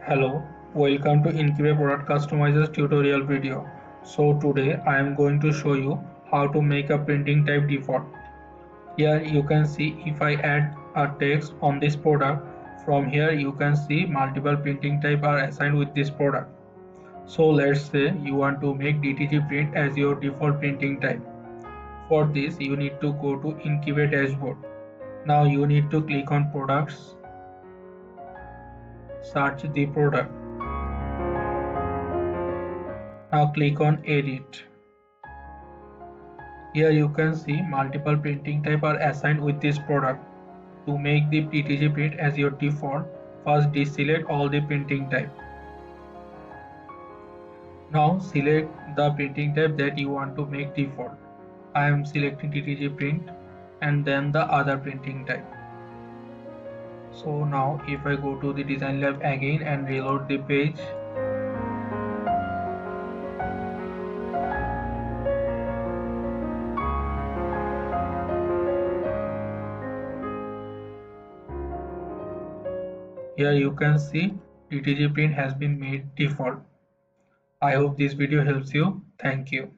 Hello, welcome to Inkybay product customizers tutorial video. So today I am going to show you how to make a printing type default. Here you can see if I add a text on this product, from here you can see multiple printing type are assigned with this product. So let's say you want to make DTG print as your default printing type. For this you need to go to Inkybay dashboard. Now you need to click on products, search the product. Now click on edit. Here you can see multiple printing type are assigned with this product. To make the PTG print as your default, first deselect all the printing type. Now select the printing type that you want to make default. I am selecting TTG print and then the other printing type. So now if I go to the design lab again and reload the page, here you can see DTG print has been made default. I hope this video helps you. Thank you.